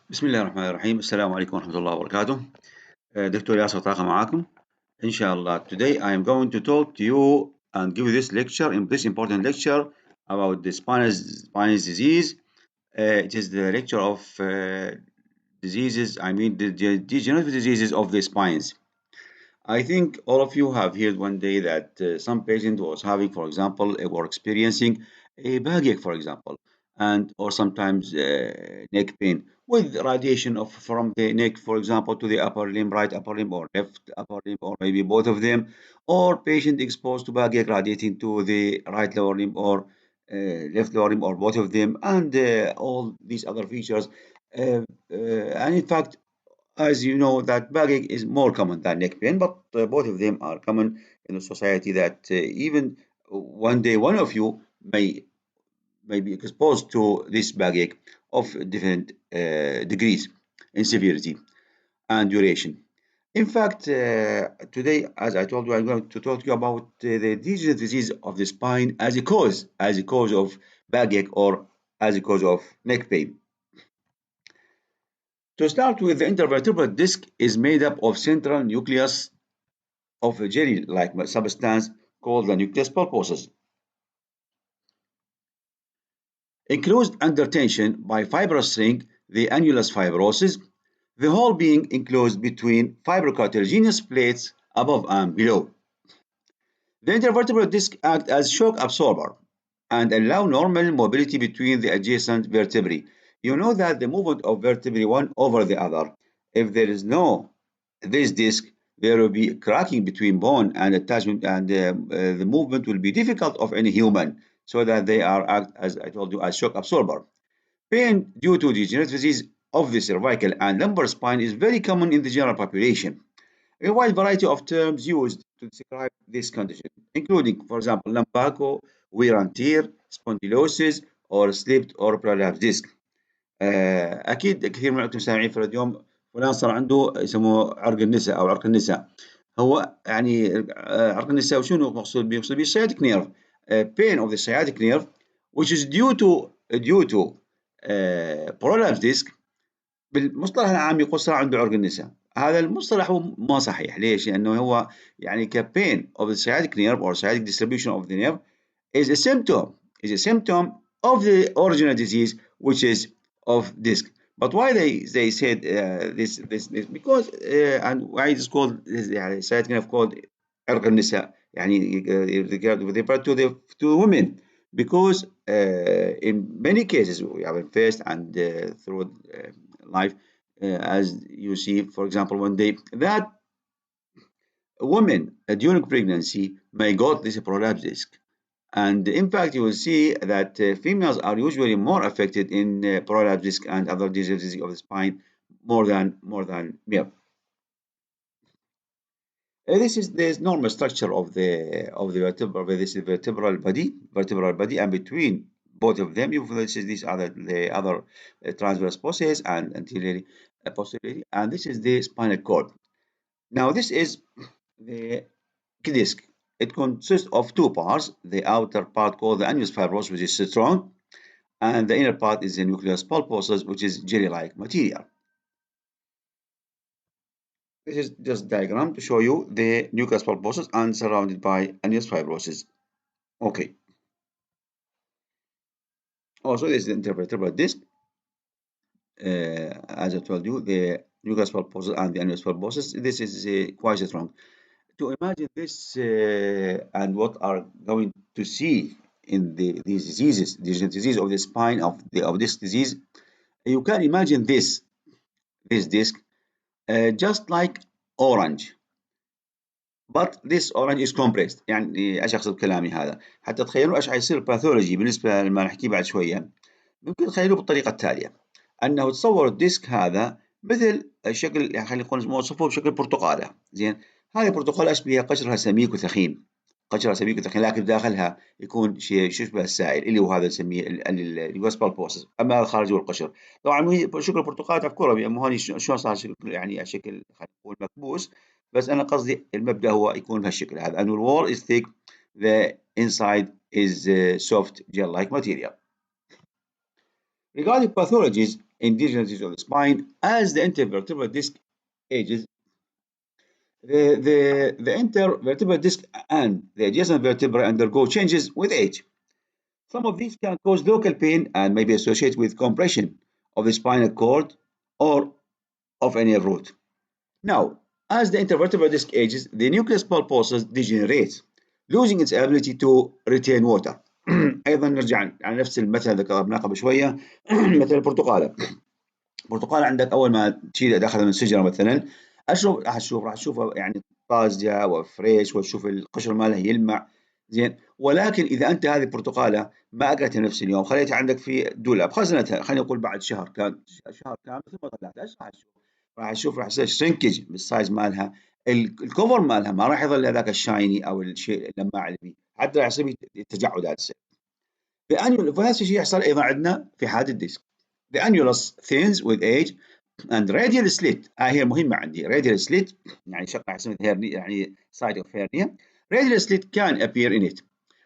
بسم الله الرحمن الرحيم. السلام عليكم ورحمة الله وبركاته. دكتور ياسر طاقة معاكم إن شاء الله. Today I am going to talk to you and give you this lecture, in this important lecture about the spinous disease. It is the lecture of diseases, I mean the degenerative diseases of the spines. I think all of you have heard one day that some patient was having, for example, or experiencing a backache, for example, and or sometimes neck pain with radiation of from the neck, for example, to the upper limb, right upper limb, or left upper limb, or maybe both of them, or patient exposed to backache radiating to the right lower limb or left lower limb, or both of them, and all these other features. And in fact, as you know, that backache is more common than neck pain, but both of them are common in a society that even one day one of you may be exposed to this backache of different degrees in severity and duration. In fact, today, as I told you, I'm going to talk to you about the degenerative disease of the spine as a cause of backache or as a cause of neck pain. To start with, the intervertebral disc is made up of central nucleus of a jelly-like substance called the nucleus pulposus. Enclosed under tension by fibrous ring, the annulus fibrosus, the whole being enclosed between fibrocartilaginous plates above and below. The intervertebral disc acts as shock absorber and allow normal mobility between the adjacent vertebrae. You know that the movement of vertebrae one over the other, if there is no this disc, there will be cracking between bone and attachment, and the movement will be difficult of any human, so that they are act as I told you as shock absorber. Pain due to degenerative disease of the cervical and lumbar spine is very common in the general population. A wide variety of terms used to describe this condition, including, for example, lumbago, wear and tear, spondylosis, or slipped or prolapsed disc. اكيد كثير منكم سامعين في اليوم فلان صار عنده يسموه عرق النساء او عرق النساء. هو يعني عرق النساء وشنو مقصود به؟ مقصود به sciatic nerve, pain of the sciatic nerve which is due to prolapse disc. بالمصطلح العام يقول صار عنده عرق النساء. هذا المصطلح هو ما صحيح. ليش؟ لأنه هو يعني كpain of the sciatic nerve or sciatic distribution of the nerve is a symptom of the original disease, which is of disc. But why they said this because and why it is called يعني sciatic nerve called عرق النساء يعني with regard to women, because in many cases we have faced and through life, as you see, for example, one day that women during pregnancy may got this prolapse disc. And in fact, you will see that females are usually more affected in prolapse disc and other diseases of the spine more than male. This is the normal structure of the vertebral. This is vertebral body, and between both of them, you these are the other transverse process and anteriorly, posteriorly, and this is the spinal cord. Now, this is the disc. It consists of two parts. The outer part called the annulus fibrosus, which is strong, and the inner part is the nucleus pulposus, which is jelly-like material. This is just a diagram to show you the nucleus pulposus and surrounded by annulus fibrosus. Okay. Also, this is the intervertebral disc. As I told you, the nucleus pulposus and the annulus pulposus. This is quite strong. To imagine this and what are going to see in these diseases, the disease of the spine of this disease, you can imagine this disc just like orange, but this orange is compressed. يعني ايش اقصد بكلامي هذا؟ حتى تخيلوا ايش حيصير باثولوجي بالنسبه لما نحكيه بعد شويه. ممكن تخيلوا بالطريقه التاليه، انه تصور الديسك هذا مثل شكل، يعني خلينا نقول نوصفه بشكل برتقاله. زين، هذه البرتقاله اشبه قشرها سميك وثخين، لكن داخلها يكون شيء يشبه السائل اللي هو هذا نسميه اليوس بالبوسس، اما هذا خارج القشر. طبعا شكل البرتقاله تفكروا مو هوني شلون صار شكل، يعني شكل خلينا نقول مكبوس، بس انا قصدي المبدا هو يكون بهالشكل هذا، انه الوول is thick, the inside is soft gel like material. Regarding pathologies, in degenerative of the spine. As the intervertebral disc ages, the intervertebral disc and the adjacent vertebrae undergo changes with age. Some of these can cause local pain and may be associated with compression of the spinal cord or of any root. Now, as the intervertebral disc ages, the nucleus pulposus degenerates, losing its ability to retain water. ايضا نرجع على نفس المثل اللي ذكرناه قبل شويه مثل البرتقاله. البرتقاله عندك اول ما تشيلها داخل من الشجره مثلا راح تشوفها يعني طازجه وفريش وتشوف القشر مالها يلمع زين، ولكن اذا انت هذه البرتقاله ما اكلتها نفس اليوم خليتها عندك في دولاب خزنتها خلينا نقول بعد شهر شهر كامل ثم طلعتها ايش راح تشوف؟ راح يصير شرينكج بالسايز مالها، الكفر مالها ما راح يظل هذاك الشايني او الشيء اللماع اللي فيه، حتى راح يصير تجعدات تصير. فهذا الشيء يحصل ايضا عندنا في حاله الديسك. The annulus thins with age and radial slit. هي مهمه عندي radial slit يعني شق اسمه hernia يعني site of hernia. Radial slit can appear in it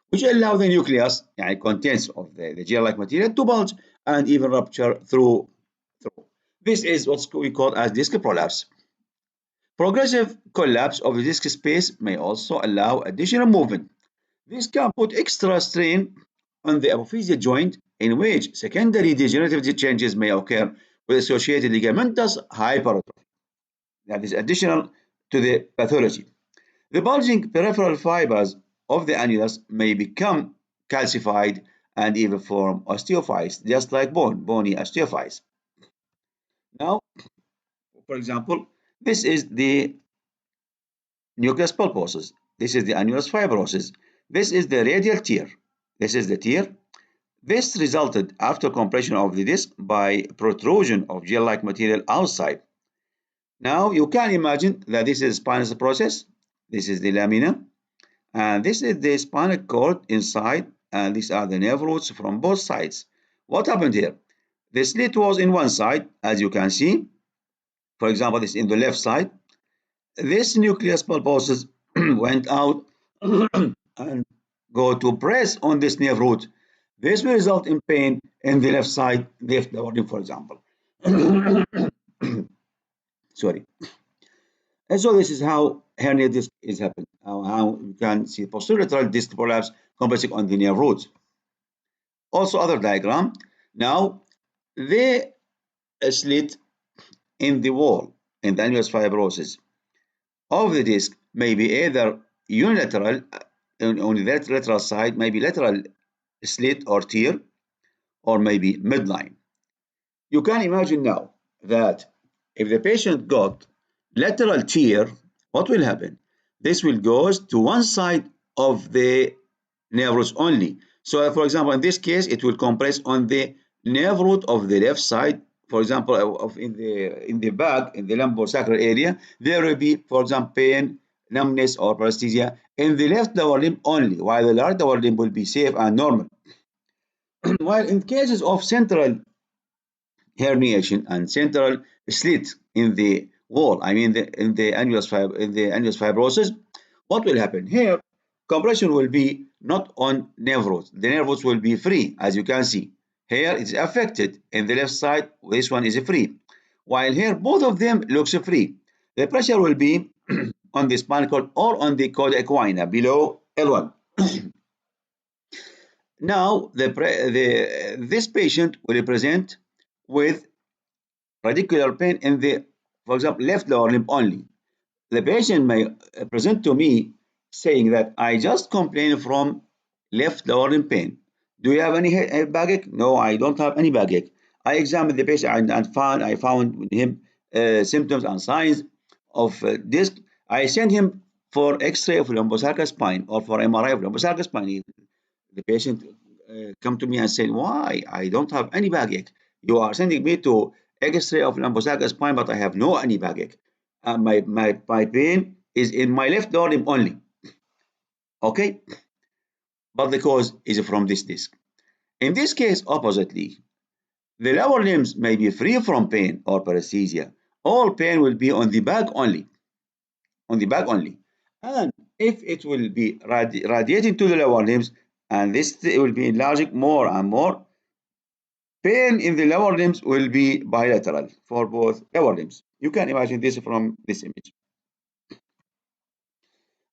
which allow the nucleus يعني contents of the gel-like material to bulge and even rupture through. This is what we call as disc prolapse. Progressive collapse of the disc space may also allow additional movement. This can put extra strain on the apophyseal joint, in which secondary degenerative changes may occur with associated ligamentous hypertrophy. That is additional to the pathology. The bulging peripheral fibers of the annulus may become calcified and even form osteophytes, just like bony osteophytes. Now, for example, this is the nucleus pulposus. This is the annulus fibrosus. This is the radial tear. This is the tear. This resulted after compression of the disc by protrusion of gel-like material outside. Now you can imagine that this is spinous process. This is the lamina. And this is the spinal cord inside. And these are the nerve roots from both sides. What happened here? The slit was in one side, as you can see. For example, this in the left side. This nucleus pulposus went out and go to press on this nerve root. This will result in pain in the left side, left lower limb, for example. Sorry. And so this is how hernia disc is happening. How you can see posterolateral disc prolapse compressing on the nerve roots. Also, other diagram. Now, the slit in the wall in the annulus fibrosus of the disc may be either unilateral on the lateral side, maybe lateral slit or tear, or maybe midline. You can imagine now that if the patient got lateral tear, what will happen? This will go to one side of the nerve roots only. So, for example, in this case, it will compress on the nerve root of the left side. For example, in the back, in the lumbosacral area, there will be, for example, pain, numbness, or paresthesia in the left lower limb only, while the right lower limb will be safe and normal. While in cases of central herniation and central slit in the wall, I mean in the annulus fibrosus, what will happen? Here, compression will be not on nerve roots. The nerve roots will be free, as you can see. Here it's affected. In the left side, this one is free. While here, both of them looks free. The pressure will be on the spinal cord or on the coda equina below L1. Now, this patient will present with radicular pain in the, for example, left lower limb only. The patient may present to me saying that I just complain from left lower limb pain. Do you have any backache? No, I don't have any backache. I examined the patient and I found with him symptoms and signs of disc. I sent him for X-ray of lumbosacral spine or for MRI of lumbosacral spine. The patient come to me and said, "Why? I don't have any backache. You are sending me to X-ray of lumbosacral spine, but I have no any backache. My pain is in my left lower limb only." Okay, but the cause is from this disc. In this case, oppositely, the lower limbs may be free from pain or paresthesia. All pain will be on the back only. On the back only. And if it will be radiating to the lower limbs, and this will be enlarging more and more, Pain in the lower limbs will be bilateral for both lower limbs. You can imagine this from this image.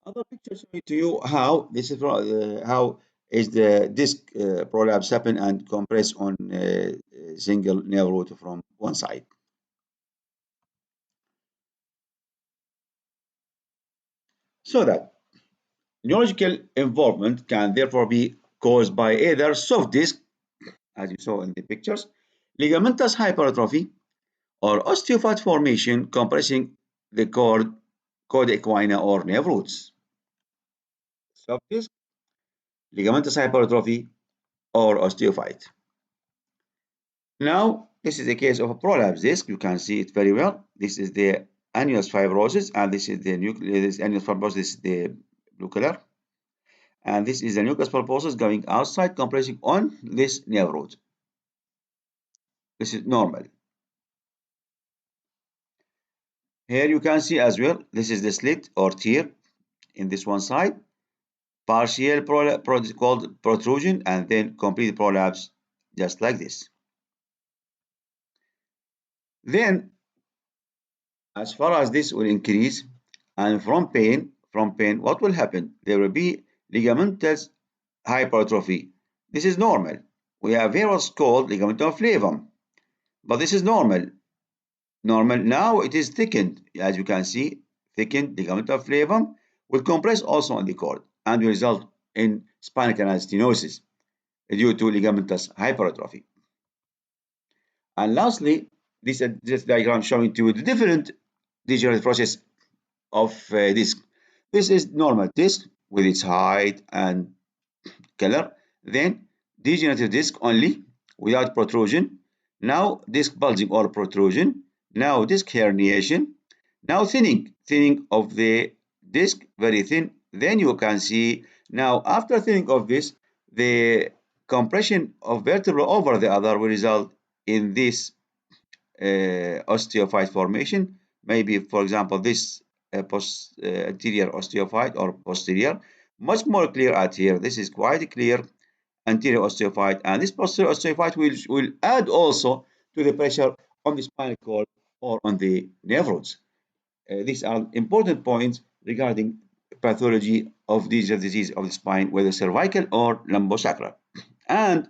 Other picture showing to you how this is how is the disc prolapse happen and compress on a single nerve root from one side. So that neurological involvement can therefore be caused by either soft disc, as you saw in the pictures, ligamentous hypertrophy, or osteophyte formation compressing the cord equina or nerve roots. Soft disc, ligamentous hypertrophy, or osteophyte. Now, this is a case of a prolapse disc. You can see it very well. This is the annulus fibrosis, and this is the nucleus. This annulus fibrosis, this is the blue color, and this is the nucleus pulposus going outside, compressing on this nerve root. This is normal. Here you can see as well. This is the slit or tear in this one side, partial called protrusion, and then complete prolapse, just like this. Then, as far as this will increase, and from pain, what will happen? There will be ligamentous hypertrophy. This is normal. We have here what's called ligamentum flavum, but this is normal. Normal now it is thickened, as you can see, thickened ligamentum flavum will compress also on the cord and will result in spinal canal stenosis due to ligamentous hypertrophy. And lastly, this diagram showing to you the different degenerative process of disc. This is normal disc with its height and color. Then degenerative disc only without protrusion. Now disc bulging or protrusion. Now disc herniation. Now thinning of the disc, very thin. Then you can see now after thinning of this, the compression of vertebra over the other will result in this osteophyte formation. Maybe, for example, this anterior osteophyte or posterior. Much more clear at here. This is quite clear anterior osteophyte, and this posterior osteophyte will add also to the pressure on the spinal cord or on the nerve roots. These are important points regarding pathology of disease of the spine, whether cervical or lumbosacral. And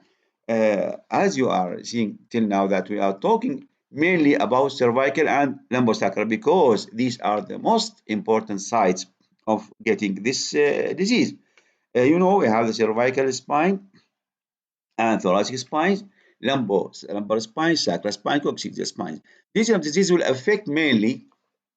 as you are seeing till now that we are talking mainly about cervical and lumbosacral because these are the most important sites of getting this disease. You know, we have the cervical spine and thoracic spines, lumbar spine, sacral spine, coccygeal spine. These disease will affect mainly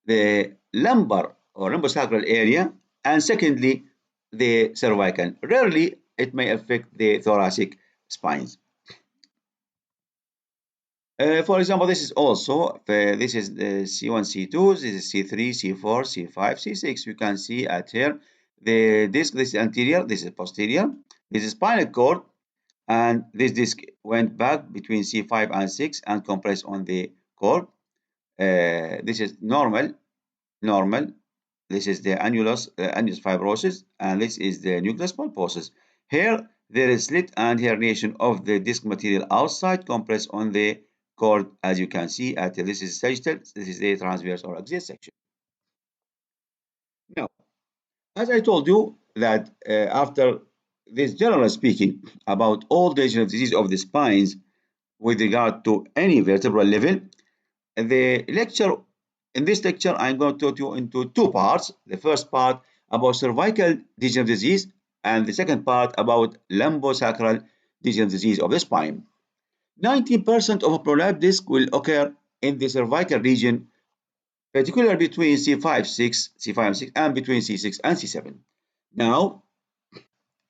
the lumbar or lumbosacral area, and secondly, the cervical. Rarely, it may affect the thoracic spines. For example, this is also, this is C1, C2, this is C3, C4, C5, C6. You can see at here, the disc, this is anterior, this is posterior, this is spinal cord, and this disc went back between C5 and 6 and compressed on the cord. This is normal. This is the annulus fibrosis, and this is the nucleus pulposus. Here, there is slit and herniation of the disc material outside, compressed on the cord, as you can see. This is sagittal, this is the transverse or axial section. Now, as I told you that after this general speaking about all degenerative disease of the spines with regard to any vertebral level, the lecture in this lecture I'm going to talk you into two parts. The first part about cervical degenerative disease, and the second part about lumbosacral degenerative disease of the spine. 90% of a prolapse disc will occur in the cervical region, particularly between C5 and 6, and between C6 and C7. Now,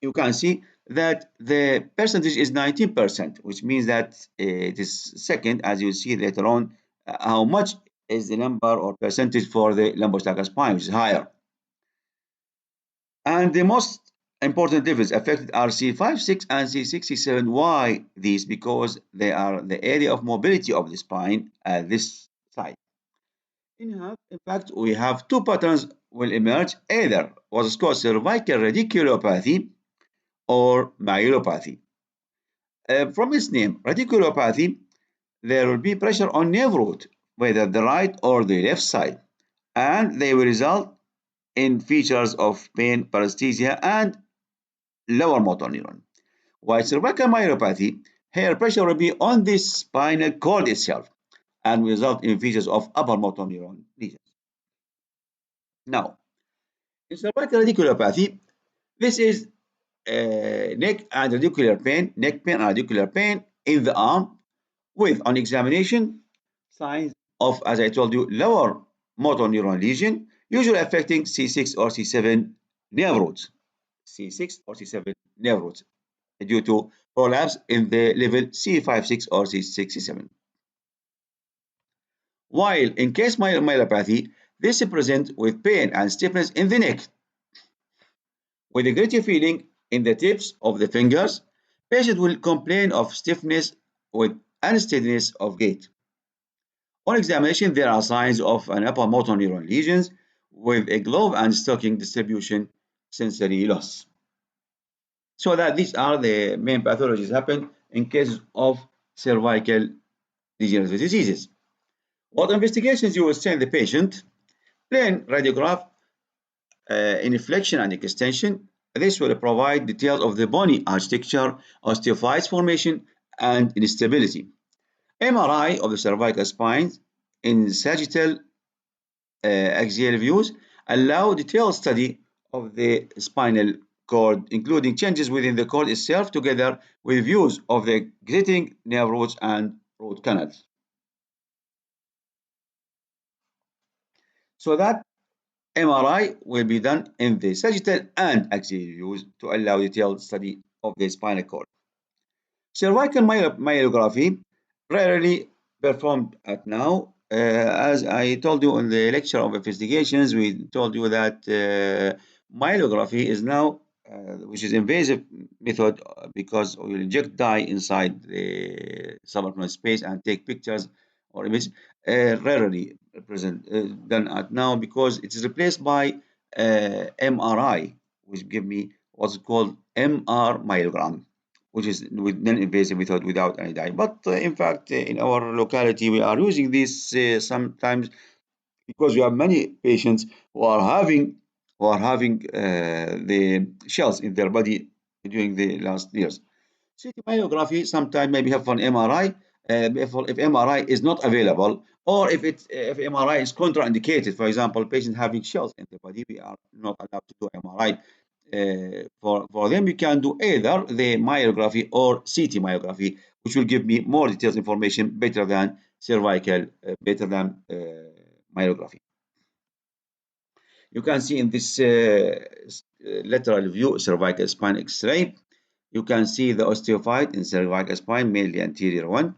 you can see that the percentage is 19%, which means that it is second, as you'll see later on, how much is the number or percentage for the lumbosacral spine, which is higher. And the most important levels affected are C5, 6, and C6, C7. Why these? Because they are the area of mobility of the spine at this site. In fact, we have two patterns will emerge, either what is called cervical radiculopathy or myelopathy. From its name, radiculopathy, there will be pressure on nerve root, whether the right or the left side, and they will result in features of pain, paresthesia, and lower motor neuron. While cervical myelopathy, here pressure will be on the spinal cord itself and will result in features of upper motor neuron lesions. Now, in cervical radiculopathy, this is neck and radicular pain, neck pain and radicular pain in the arm with, on examination, signs of, as I told you, lower motor neuron lesion, usually affecting C6 or C7 nerve roots. C6 or C7 nerve roots due to prolapse in the level C5, 6 or C6, C7. While in case myelopathy, this presents with pain and stiffness in the neck, with a gritty feeling in the tips of the fingers. Patient will complain of stiffness with unsteadiness of gait. On examination, there are signs of an upper motor neuron lesions with a glove and stocking distribution sensory loss. So that these are the main pathologies happen in cases of cervical degenerative diseases. What investigations you will send the patient? Plain radiograph in flexion and extension. This will provide details of the bony architecture, osteophytes formation, and instability. MRI of the cervical spine in sagittal axial views allow detailed study of the spinal cord, including changes within the cord itself, together with views of the exiting nerve roots and root canals. So that MRI will be done in the sagittal and axial views to allow detailed study of the spinal cord. Cervical myelography, rarely performed at now. As I told you in the lecture of investigations, we told you that myelography is now, which is invasive method because we will inject dye inside the subarachnoid space and take pictures or images, rarely done at now because it is replaced by MRI, which give me what's called MR myelogram, which is with non-invasive method without any dye. But in fact, in our locality, we are using this sometimes because we have many patients who are having the shells in their body during the last years. CT myography sometimes maybe have an MRI. If MRI is not available, or if MRI is contraindicated, for example, patient having shells in the body, we are not allowed to do MRI. For them, we can do either the myography or CT myography, which will give me more detailed information, better than cervical, better than myography. You can see in this lateral view cervical spine X-ray. You can see the osteophyte in cervical spine, mainly anterior one.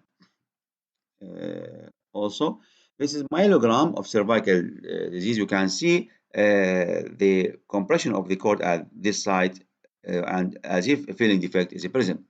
Also, this is myelogram of cervical disease. You can see the compression of the cord at this side and as if a filling defect is present.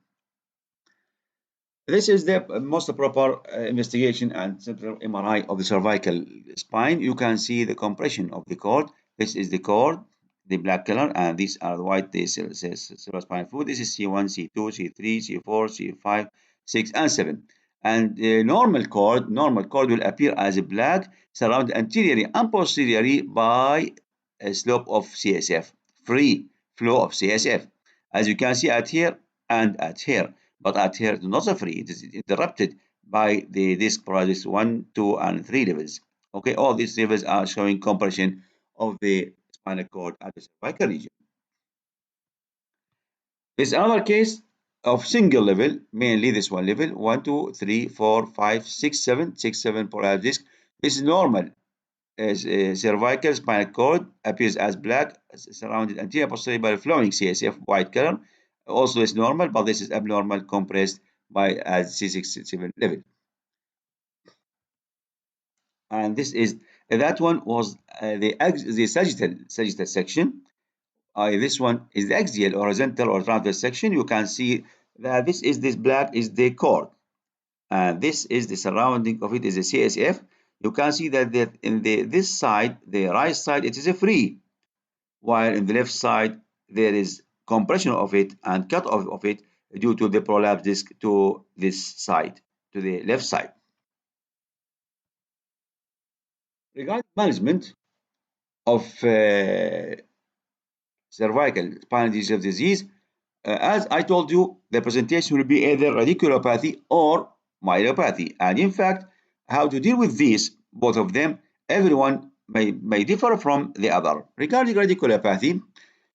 This is the most proper investigation and central MRI of the cervical spine. You can see the compression of the cord. This is the cord, the black color, and these are the white cerebral spinal fluid. This is C1, C2, C3, C4, C5, 6, and 7. And the normal cord will appear as black, surrounded anteriorly and posteriorly by a slope of CSF, free flow of CSF, as you can see at here and at here. But at here, it is not free. It is interrupted by the disc paralysis 1, 2, and 3 levels. Okay, all these levels are showing compression of the spinal cord at the cervical region. This is another case of single level, mainly this one level 1, 2, 3, 4, 5, 6, 7, 6, 7 polarized disc. This is normal. As cervical spinal cord appears as black, surrounded anterior posterior by flowing CSF white color. Also is normal, but this is abnormal, compressed by as C6-7 level. And this is that one was the sagittal section. This one is the axial, horizontal, or transverse section. You can see that this black is the cord, and this is the surrounding of it is the CSF. You can see that in this side, the right side, it is a free, while in the left side there is compression of it and cut off of it. due to the prolapse disc to this side, to the left side. Regarding management of cervical spinal disease, as I told you, the presentation will be either radiculopathy or myelopathy. And in fact, how to deal with these, both of them, everyone may differ from the other. Regarding radiculopathy,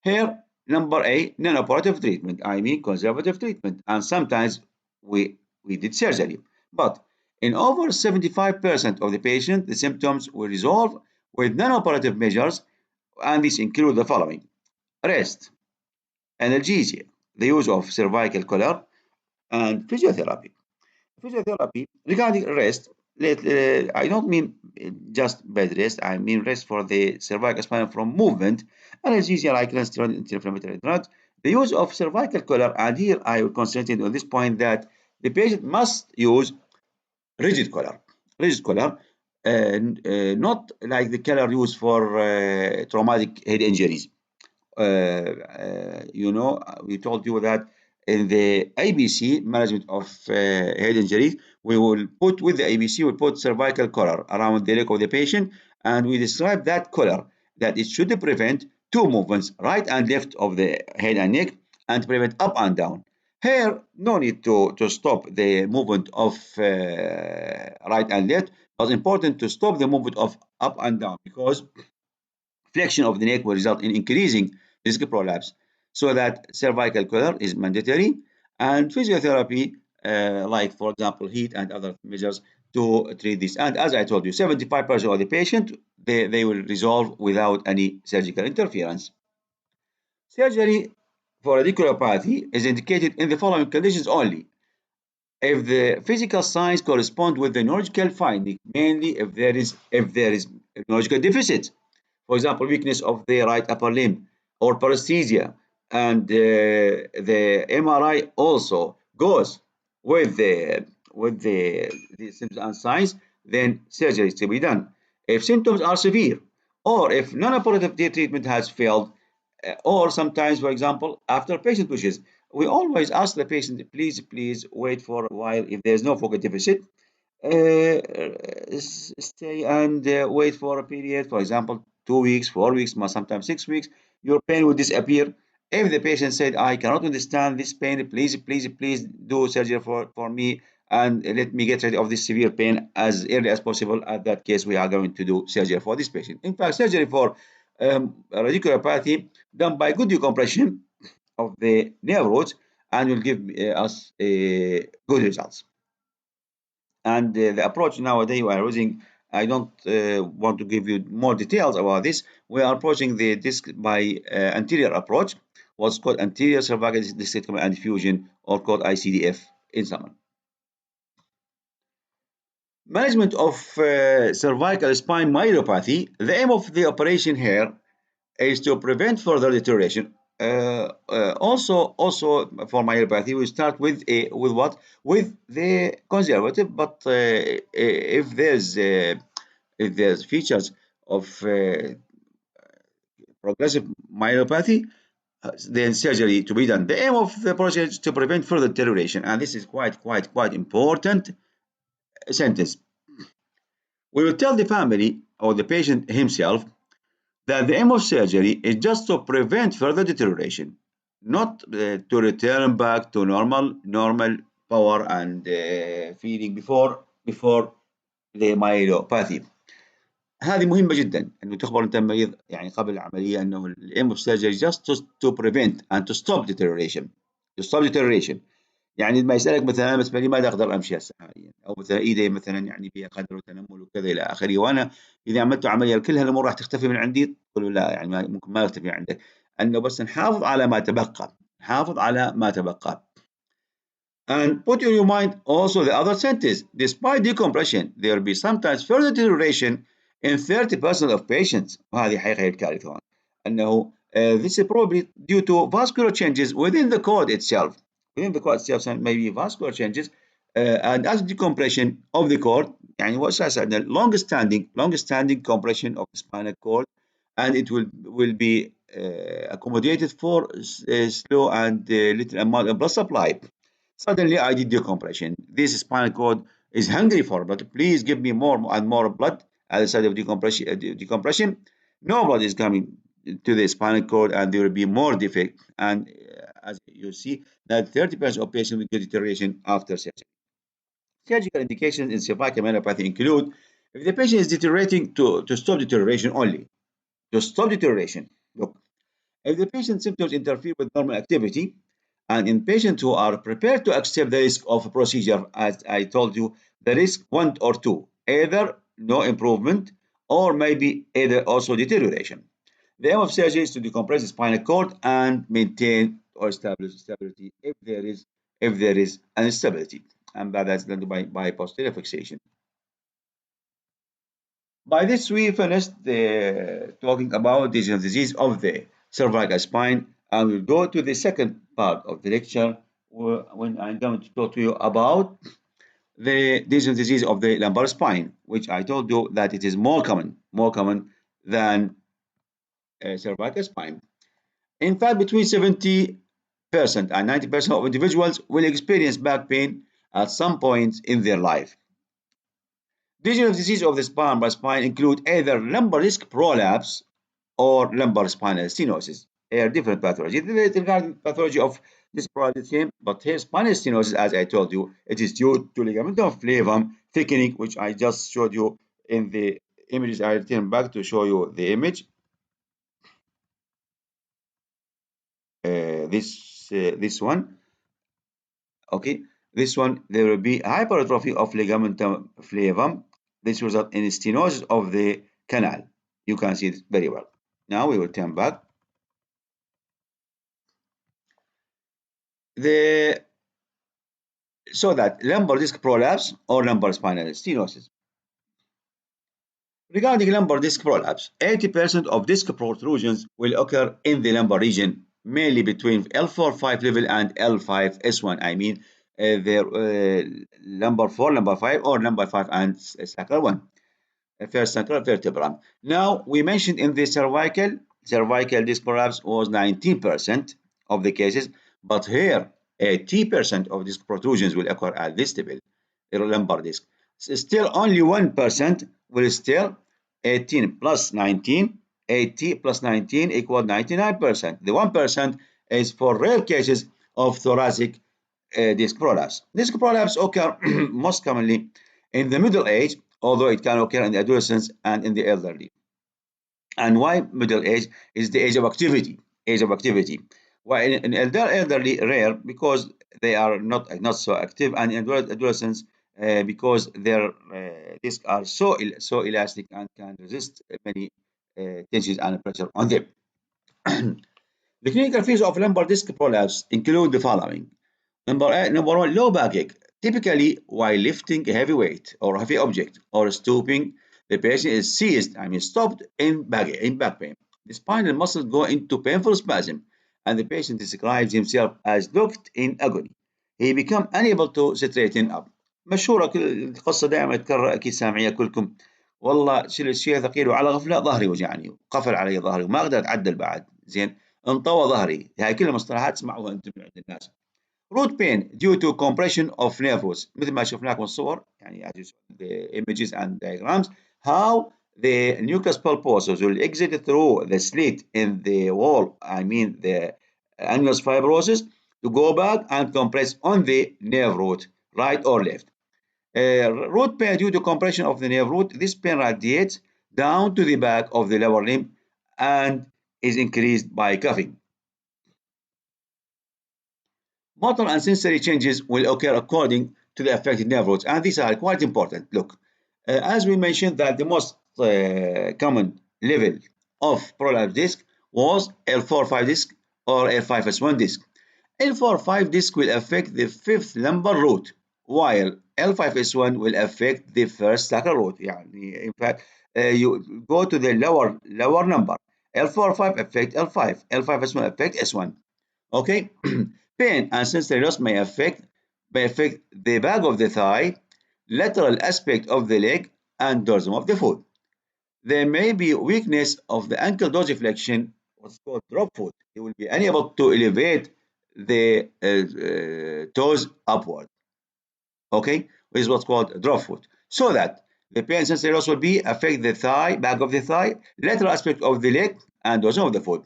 here, number A, non-operative treatment, I mean conservative treatment. And sometimes we did surgery. But in over 75% of the patient, the symptoms will resolve with non-operative measures, and these include the following: rest, analgesia, the use of cervical collar, and physiotherapy. Physiotherapy, regarding rest, I don't mean just bed rest, I mean rest for the cervical spine from movement, analgesia like non-steroidal anti-inflammatory drugs, the use of cervical collar, and here I will concentrate on this point that the patient must use rigid collar. Rigid collar, not like the collar used for traumatic head injuries. We told you that in the ABC management of head injuries, we will put with the ABC, we put cervical collar around the leg of the patient, and we describe that collar that it should prevent two movements, right and left of the head and neck, and prevent up and down. Here, no need to stop the movement of right and left, but important to stop the movement of up and down because flexion of the neck will result in increasing disc prolapse. So that cervical collar is mandatory, and physiotherapy, like for example heat and other measures to treat this. And as I told you, 75% of the patient, they will resolve without any surgical interference. Surgery for radiculopathy is indicated in the following conditions only: if the physical signs correspond with the neurological finding, mainly if there is a neurological deficit. For example, weakness of the right upper limb or paresthesia, and the MRI also goes with the symptoms and signs, then surgery is to be done. If symptoms are severe, or if non-operative treatment has failed, or sometimes, for example, after patient wishes, we always ask the patient, please wait for a while if there's no focus deficit. Stay and wait for a period, for example, 2 weeks, 4 weeks, sometimes 6 weeks. Your pain will disappear. If the patient said, I cannot understand this pain, please do surgery for me and let me get rid of this severe pain as early as possible. At that case, we are going to do surgery for this patient. In fact, surgery for radiculopathy done by good decompression of the nerve roots and will give us good results. And the approach nowadays we are using, I don't want to give you more details about this. We are approaching the disc by anterior approach, what's called anterior cervical discectomy and fusion, or called ICDF in summary. Management of cervical spine myelopathy. The aim of the operation here is to prevent further deterioration. Also for myelopathy, we start with what? With the conservative, but if there's features of progressive myelopathy, then surgery to be done. The aim of the project is to prevent further deterioration, and this is quite important sentence. We will tell the family or the patient himself that the aim of surgery is just to prevent further deterioration, not to return back to normal power and feeling before the myelopathy. هذه مهمة جدا انه تخبر انت مريض يعني قبل العملية انه aim of surgery just to prevent and to stop deterioration. يعني ما يسألك مثلا أنا بالنسبة لي ما أقدر أمشي هسه حاليا، أو مثلا إيدي مثلا يعني بها قدر وتنمل وكذا إلى آخره، وأنا إذا عملت عملية كل هالأمور راح تختفي من عندي؟ تقول له لا، يعني ممكن ما تختفي عندك، أنه بس نحافظ على ما تبقى. And put in your mind also the other sentence: despite decompression, there will be sometimes further deterioration in 30% of patients. وهذه حقيقة الكارثة هون. أنه this is probably due to vascular changes within the cord itself. Within the cord itself maybe vascular changes and as decompression of the cord. يعني what's long standing compression of the spinal cord, and it will be accommodated for slow and little amount of blood supply. Suddenly, I did decompression. This spinal cord is hungry for blood. Please give me more and more blood at the side of decompression. No blood is coming to the spinal cord, and there will be more defect. And as you see, that 30% of patients will get deterioration after surgery. Surgical indications in cervical myelopathy include if the patient is deteriorating to stop deterioration only. To stop deterioration. Look, if the patient's symptoms interfere with normal activity, and in patients who are prepared to accept the risk of a procedure, as I told you, the risk one or two, either no improvement or maybe either also deterioration. The aim of surgery is to decompress the spinal cord and maintain or establish stability if there is instability, and that's done by posterior fixation. By this, we finished talking about the disease of the cervical spine, and we'll go to the second part of the lecture when I'm going to talk to you about the disease of the lumbar spine, which I told you that it is more common than cervical spine. In fact, between 70% and 90% of individuals will experience back pain at some point in their life. Degenerative disease of the spine by spine include either lumbar disc prolapse or lumbar spinal stenosis. They are different pathologies. Regarding pathology of this prolapse, the same, but here spinal stenosis, as I told you, it is due to ligamentum flavum thickening, which I just showed you in the images. I return back to show you the image. This one, okay. This one, there will be hypertrophy of ligamentum flavum. This results in stenosis of the canal. You can see it very well. Now we will turn back. So that lumbar disc prolapse or lumbar spinal stenosis. Regarding lumbar disc prolapse, 80% of disc protrusions will occur in the lumbar region, mainly between L4-5 level and L5-S1. I mean, lumbar 4, lumbar 5, or lumbar 5 and sacral 1. First sacral vertebra. Now, we mentioned in the cervical disc prolapse was 19% of the cases, but here 80% of disc protrusions will occur at this level, the lumbar disc. Still only 1% will still 18 plus 19, 80 plus 19 equal 99%. The 1% is for rare cases of thoracic disc prolapse. Disc prolapse occur most commonly in the middle age, although it can occur in the adolescents and in the elderly. And why middle age is the age of activity. Why in elderly rare because they are not so active, and in adolescents because their discs are so elastic and can resist many tensions and pressure on them. The clinical features of lumbar disc prolapse include the following. Number one, low backache. Typically, while lifting a heavy weight or heavy object or stooping, the patient is seized, stopped in back pain. The spinal muscles go into painful spasm, and the patient describes himself as locked in agony. He becomes unable to straighten up. مشهورة القصة دائما تكرر، أكيد سامعيها كلكم. والله شيل الشيء ثقيل وعلى غفلة ظهري وجعني، قفل علي ظهري وما أقدر أتعدل بعد، زين، انطوى ظهري. هاي كل المصطلحات تسمعوها أنتم من عند الناس. Root pain due to compression of nerve roots. مثل ما شفناكم الصور، يعني as you saw the images and diagrams, how the nucleus pulposus will exit through the slit in the wall, the annulus fibrosus, to go back and compress on the nerve root, right or left. Root pain due to compression of the nerve root. This pain radiates down to the back of the lower limb and is increased by coughing. Motor and sensory changes will occur according to the affected nerve roots, and these are quite important. Look, as we mentioned that the most common level of prolapse disc was L4-5 disc or L5-S1 disc. L4-5 disc will affect the fifth lumbar root, while L5-S1 will affect the first sacral root. In fact, you go to the lower number. L4-5 affect L5, L5-S1 affect S1. Okay. Pain and sensory loss may affect the back of the thigh, lateral aspect of the leg, and dorsum of the foot. There may be weakness of the ankle dorsiflexion, what's called drop foot. He will be unable to elevate the toes upward. Okay, which is what's called drop foot. So that the pain sensory loss will be affect the thigh, back of the thigh, lateral aspect of the leg, and also of the foot.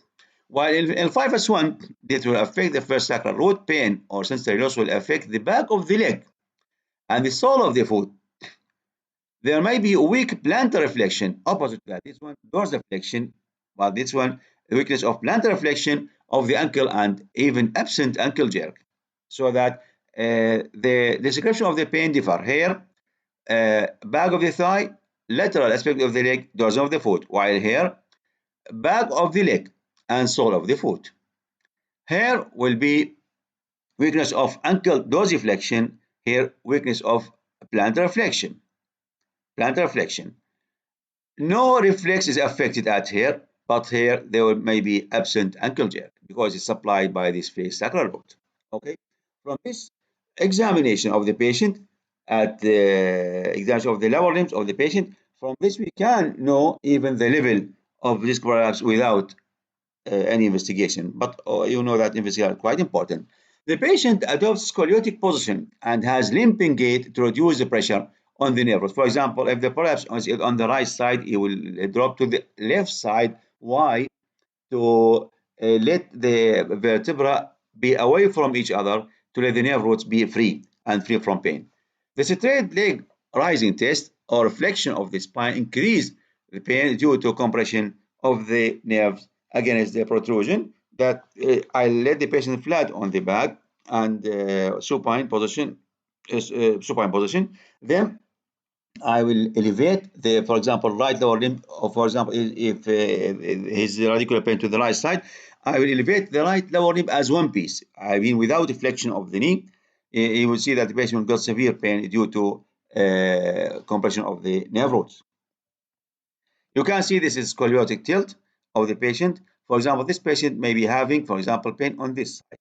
While in 5S1, this will affect the first sacral root. Pain or sensory loss will affect the back of the leg and the sole of the foot. There may be a weak plantar flexion, opposite to that. This one, dorsal flexion, but this one, weakness of plantar flexion of the ankle and even absent ankle jerk. So that the description of the pain differ here, back of the thigh, lateral aspect of the leg, dorsal of the foot, while here, back of the leg and sole of the foot. Here will be weakness of ankle dorsiflexion, here weakness of plantar flexion. Plantar flexion. No reflex is affected at here, but here there may be absent ankle jerk because it's supplied by this face sacral root. Okay, from this examination of the patient at the examination of the lower limbs of the patient, from this we can know even the level of disc prolapse without any investigation. But you know that investigation is quite important. The patient adopts scoliotic position and has limping gait to reduce the pressure on the nerves. For example, if the prolapse is on the right side, it will drop to the left side. Why? To let the vertebra be away from each other, to let the nerve roots be free and free from pain. The straight leg rising test or flexion of the spine increase the pain due to compression of the nerves against the protrusion. That I let the patient flat on the back and supine position. Supine position. Then I will elevate the, for example, right lower limb. Or for example, if his radicular pain to the right side, I will elevate the right lower limb as one piece. I mean, without flexion of the knee. You will see that the patient got severe pain due to compression of the nerve roots. You can see this is scoliotic tilt of the patient. For example, this patient may be having, for example, pain on this side.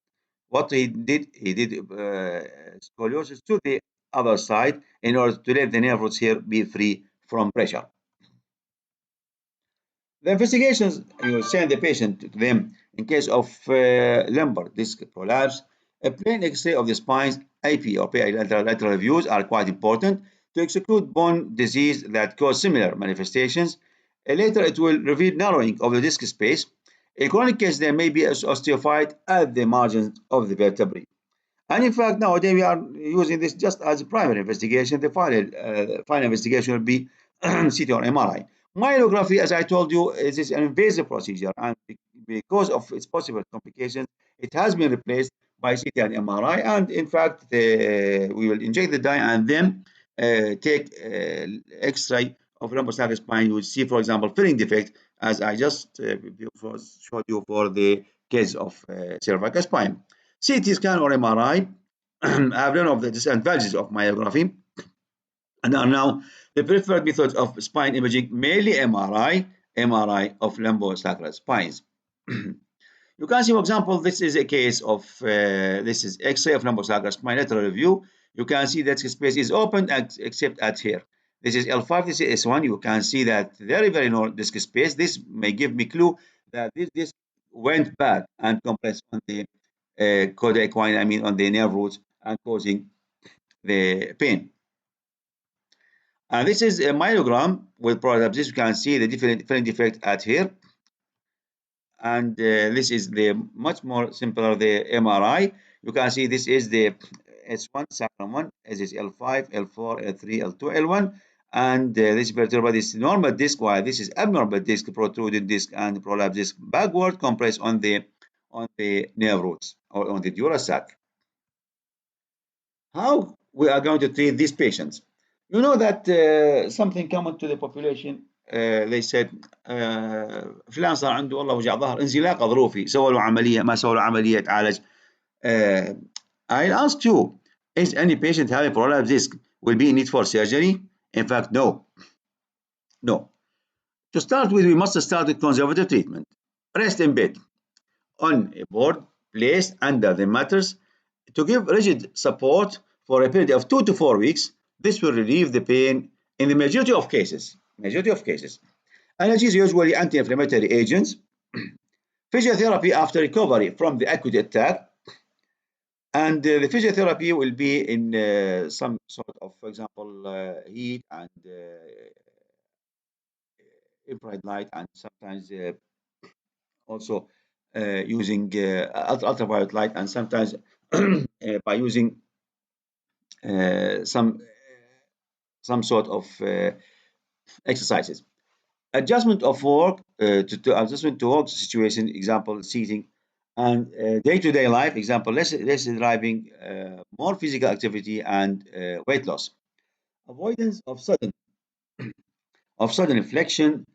What he did scoliosis to the other side in order to let the nerve roots here be free from pressure. The investigations, you send the patient to them in case of lumbar disc prolapse. A plain X-ray of the spine's AP or lateral views are quite important to exclude bone disease that cause similar manifestations. Later, it will reveal narrowing of the disc space. In chronic case, there may be osteophyte at the margins of the vertebrae. And in fact, nowadays we are using this just as a primary investigation. The final investigation will be CT or MRI. Myelography, as I told you, is an invasive procedure, and because of its possible complications, it has been replaced by CT and MRI. And in fact, we will inject the dye and then take X-ray of lumbosacral spine. You will see, for example, filling defect, as I just showed you for the case of cervical spine. CT scan or MRI have learned of the disadvantages of myelography and are now the preferred methods of spine imaging, mainly MRI of lumbosacral spines. You can see, for example, this is a case of this is X-ray of lumbosacral spine lateral view. You can see that the space is open except at here. This is L5, this is S1. You can see that very narrow disc space. This may give me clue that this disc went back and compressed on the coda equine, I mean on the nerve roots, and causing the pain. And this is a myelogram with prolapses. You can see the different defect at here. And this is the much more simpler, the MRI. You can see this is the S1, sacrum 1, this is L5, L4, L3, L2, L1. And this vertebra, this normal disc, while this is abnormal disc, protruded disc, and prolapse disc backward compressed on the nerve roots or on the dura sac. How we are going to treat these patients? You know that something common to the population. They said فلان صار عنده والله وجع ظهر انزلاق غضروفي سووا له عمليه ما سووا له عمليه تعالج. I'll ask you, is any patient having prolapse disc will be in need for surgery? In fact, no. To start with, we must start with conservative treatment. Rest in bed on a board placed under the mattress to give rigid support for a period of 2 to 4 weeks. This will relieve the pain in the majority of cases. Analgesics, usually anti-inflammatory agents, Physiotherapy after recovery from the acute attack, and the physiotherapy will be in some sort of, for example, heat and infrared light, and sometimes also using ultraviolet light, and sometimes by using uh, some some sort of exercises. Adjustment of work to adjustment to work situation, example seating, and day-to-day life, example less driving, more physical activity, and weight loss. Avoidance of sudden flexion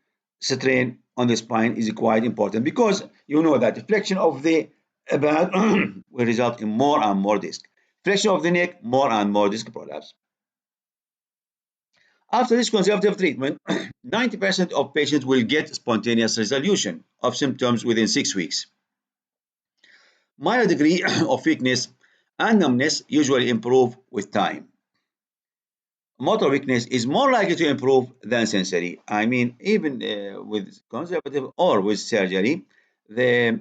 strain on the spine is quite important, because you know that the flexion of the back will result in more and more disc. Flexion of the neck, more and more disc prolapse. After this conservative treatment, 90% of patients will get spontaneous resolution of symptoms within 6 weeks. Minor degree of weakness and numbness usually improve with time. Motor weakness is more likely to improve than sensory. I mean, even with conservative or with surgery, the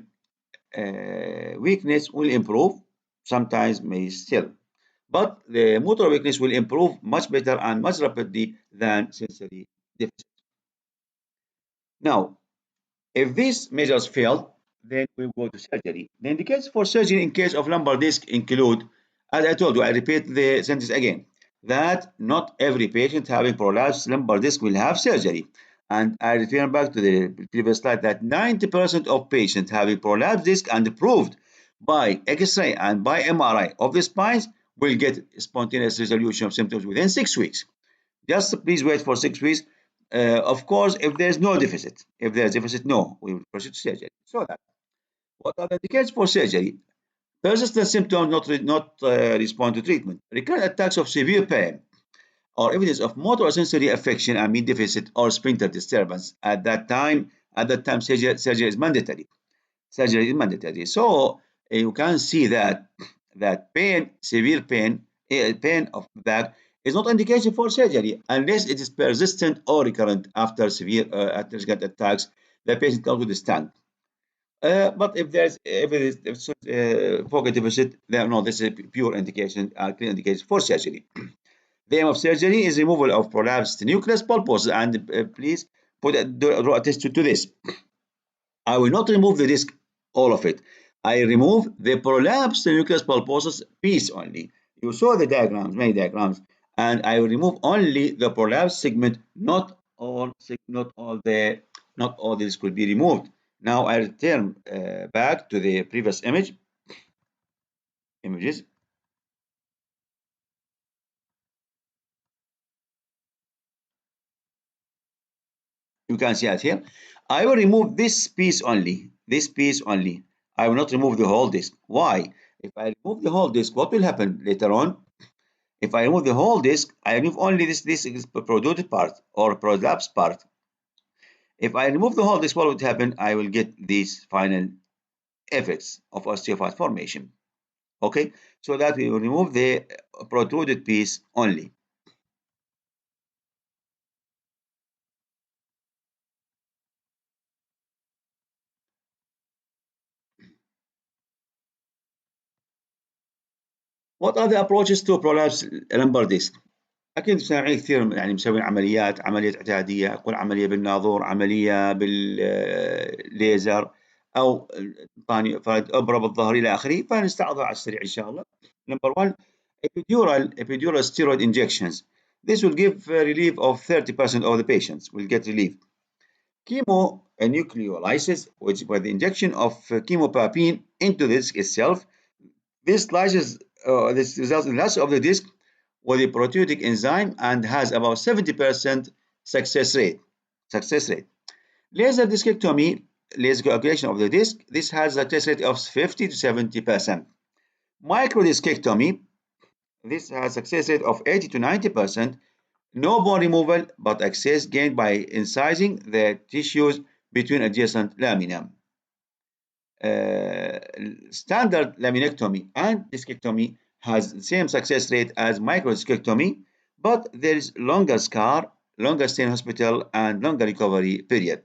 weakness will improve, sometimes may still, but the motor weakness will improve much better and much rapidly than sensory deficit. Now, if these measures fail, then we go to surgery. The indications for surgery in case of lumbar disc include, as I told you, I repeat the sentence again, that not every patient having prolapsed lumbar disc will have surgery. And I return back to the previous slide that 90% of patients having prolapsed disc and proved by X-ray and by MRI of the spines will get spontaneous resolution of symptoms within 6 weeks. Just please wait for 6 weeks. Of course, if there's no deficit, if there's deficit, no, we will proceed to surgery. So that, what are the indications for surgery? Persistent symptoms not respond to treatment. Recurrent attacks of severe pain or evidence of motor or sensory affection and mean deficit or sphincter disturbance. At that time, surgery is mandatory. Surgery is mandatory. So you can see that pain, severe pain, pain of back is not indication for surgery unless it is persistent or recurrent after severe recurrent attacks. The patient can withstand. But if focus deficit, then no, this is a pure indication, clear indication for surgery. The aim of surgery is removal of prolapsed nucleus pulposus, and please draw attention to this. I will not remove the disc, all of it. I remove the prolapsed nucleus pulposus piece only. You saw the diagrams, many diagrams, and I will remove only the prolapsed segment, not all this could be removed. Now I return back to the previous images. You can see it here. I will remove this piece only. This piece only. I will not remove the whole disc. Why? If I remove the whole disc, what will happen later on? If I remove the whole disc, I remove only this produced part or prolapsed part. If I remove the whole disc, what would happen? I will get these final effects of osteophyte formation. Okay, so that we will remove the protruded piece only. What are the approaches to prolapse lumbar disc؟ اكيد سامعين كثير، يعني مسوين عمليات اعتياديه، اقول عمليه بالناظور، عمليه بالليزر، او ثاني ابره بالظهر الى اخره، فنستعرضها على السريع ان شاء الله. Number one, epidural steroid injections. This will give relief of 30% of the patients will get relief. Chemonucleolysis, which by the injection of chemopapine into the disc itself. This results in loss of the disc with a proteolytic enzyme and has about 70% success rate. Laser discectomy, laser coagulation of the disc. This has a success rate of 50 to 70%. Microdiscectomy. This has success rate of 80 to 90%. No bone removal, but access gained by incising the tissues between adjacent lamina. Standard laminectomy and discectomy has the same success rate as microdiscectomy, but there is longer scar, longer stay in hospital, and longer recovery period.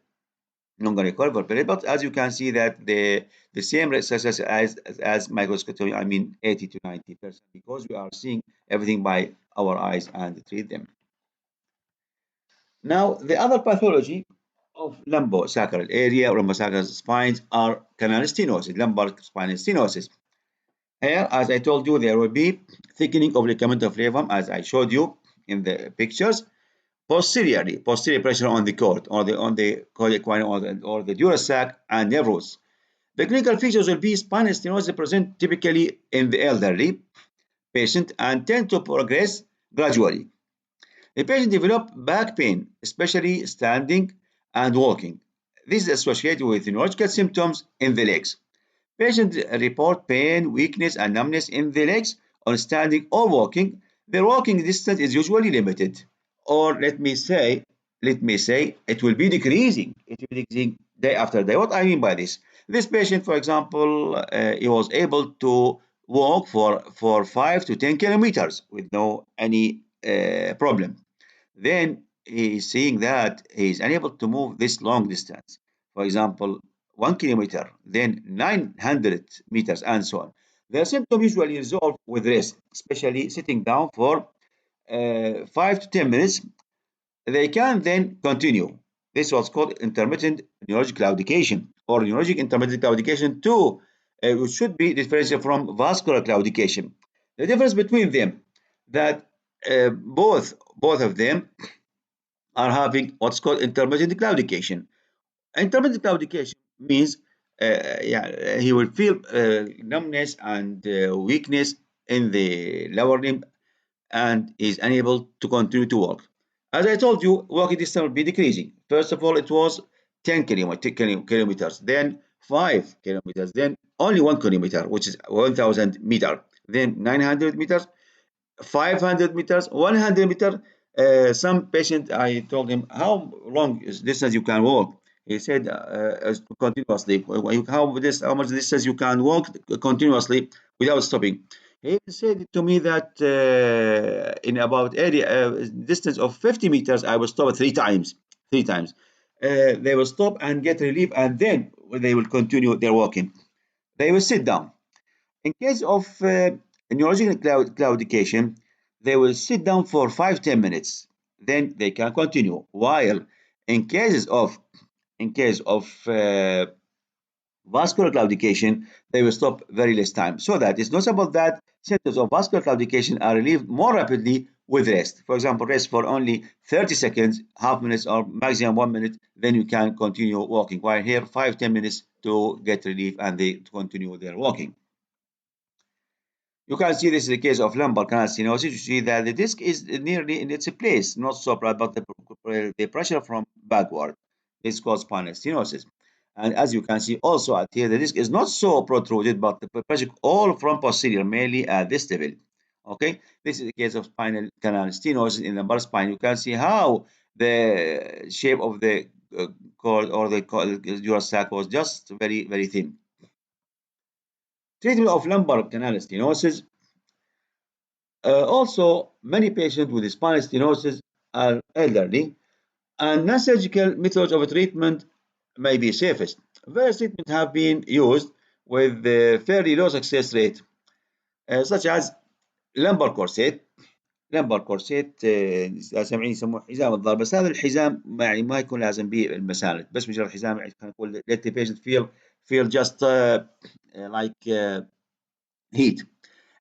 longer recovery period. But as you can see that the same success as microscopy, I mean 80 to 90%, because we are seeing everything by our eyes and treat them. Now, the other pathology of lumbosacral area or lumbosacral spines are canal stenosis, lumbar spinal stenosis. Here, as I told you, there will be thickening of ligamentum flavum, as I showed you in the pictures. Posterior pressure on the cord or the cord equine or the dura sac and nerve roots. The clinical features will be spinal stenosis present typically in the elderly patient and tend to progress gradually. The patient develop back pain, especially standing and walking. This is associated with neurological symptoms in the legs. Patients report pain, weakness, and numbness in the legs on standing or walking. Their walking distance is usually limited, or let me say, it will be decreasing. It will be decreasing day after day. What I mean by this? This patient, for example, he was able to walk for 5 to 10 kilometers with no any problem. Then he is seeing that he is unable to move this long distance. For example, 1 kilometer, then 900 meters, and so on. The symptom usually resolve with rest, especially sitting down for 5 to 10 minutes. They can then continue. This was called intermittent neurologic claudication or neurologic intermittent claudication 2, which should be differentiated from vascular claudication. The difference between them that both of them are having what's called intermittent claudication. Intermittent claudication means yeah, he will feel numbness and weakness in the lower limb and is unable to continue to walk. As I told you, walking distance will be decreasing. First of all, it was 10 kilometers, then 5 kilometers, then only 1 kilometer, which is 1,000 meters, then 900 meters, 500 meters, 100 meters. Some patient, I told him, how long is distance you can walk? He said continuously. How much distance you can walk continuously without stopping? He said to me that in about area distance of 50 meters, I will stop 3 times. 3 times. They will stop and get relief, and then they will continue their walking. They will sit down. In case of neurological claudication, they will sit down for 5 to 10 minutes. Then they can continue. While in cases of vascular claudication, they will stop very less time. So that it's noticeable that symptoms of vascular claudication are relieved more rapidly with rest. For example, rest for only 30 seconds, half minutes, or maximum 1 minute, then you can continue walking. While here, 5 to 10 minutes to get relief and they continue their walking. You can see this is the case of lumbar canal stenosis. You see that the disc is nearly in its place, not so broad, but the pressure from backward is called spinal stenosis. And as you can see also at here, the disc is not so protruded, but the pressure all from posterior, mainly at this level. Okay, this is the case of spinal canal stenosis in the lumbar spine. You can see how the shape of the cord or the dura sac was just very, very thin. Treatment of lumbar canal stenosis. Also, many patients with spinal stenosis are elderly, and non-surgical methods of treatment may be safest. Various treatments have been used with fairly low success rate, such as lumbar corset. lumbar corset سامعين يسموه حزام الضرب، بس هذا الحزام يعني ما يكون لازم به المساند، بس مجرد حزام يعني خلينا نقول let the patient feel just like heat.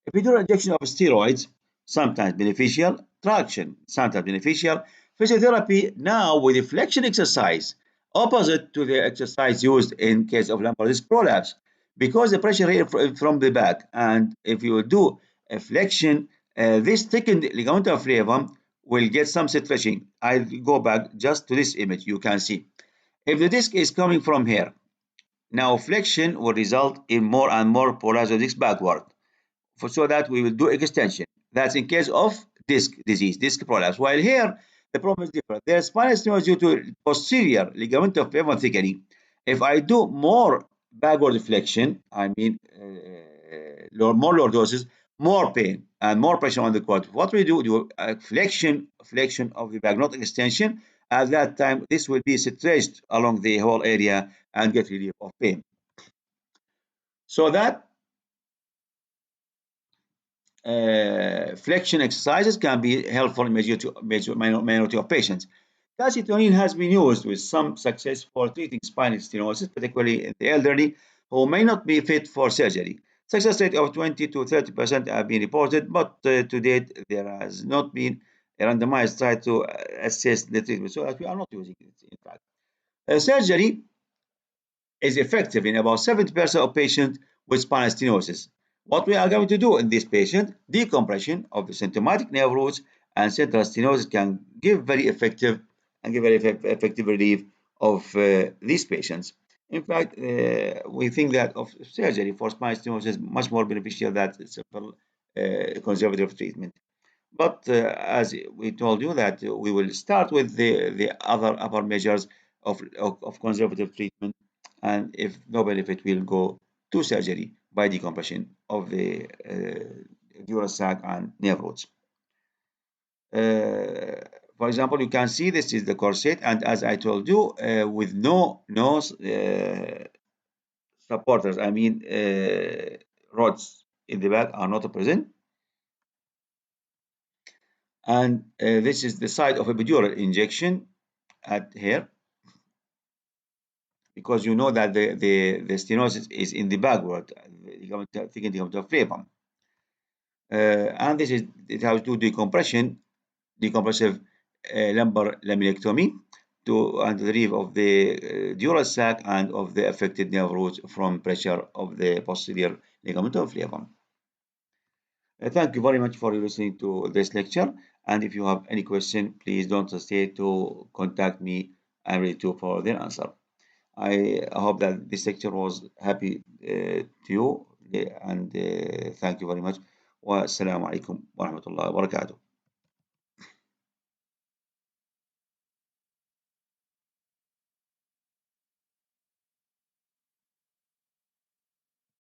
Epidural injection of steroids, sometimes beneficial. Traction, sometimes beneficial. Physiotherapy now with flexion exercise, opposite to the exercise used in case of lumbar disc prolapse, because the pressure here from the back. And if you do a flexion, this thickened ligamentum flavum will get some stretching. I'll go back just to this image. You can see if the disc is coming from here, now flexion will result in more and more polarized disc backward so that we will do extension. That's in case of disc disease, disc prolapse. While here, the problem is different. Their spinal stenosis due to posterior ligamentum flavum thickening. If I do more backward flexion, I mean more lordosis, more pain and more pressure on the cord. What we do flexion of the back, not extension, At that time, this will be stretched along the whole area and get relief of pain. So that flexion exercises can be helpful in minority of patients. Calcitonin has been used with some success for treating spinal stenosis, particularly in the elderly who may not be fit for surgery. Success rate of 20 to 30% have been reported, but to date there has not been a randomized trial to assess the treatment, so that we are not using it. In fact, surgery is effective in about 70% of patients with spinal stenosis. What we are going to do in this patient, decompression of the symptomatic nerve roots and central stenosis can give very effective relief of these patients. In fact, we think that of surgery for spinal stenosis is much more beneficial than simple conservative treatment. But as we told you that we will start with the other upper measures of conservative treatment, and if no benefit, we'll go to surgery by decompression of the dural sac and nerve roots. For example, you can see this is the corset, and as I told you, with no supporters, I mean rods in the back are not present. And this is the site of epidural injection at here, because you know that the stenosis is in the backward, thickened ligament flavum. And this is it has to do decompressive lumbar laminectomy and relief of the dural sac and of the affected nerve roots from pressure of the posterior ligament of flavum. Thank you very much for listening to this lecture. And if you have any question, please don't hesitate to contact me. I'm ready to for the answer. I hope that this lecture was happy to you, and thank you very much. Wassalamu alaikum wa rahmatullahi wa barakatuh.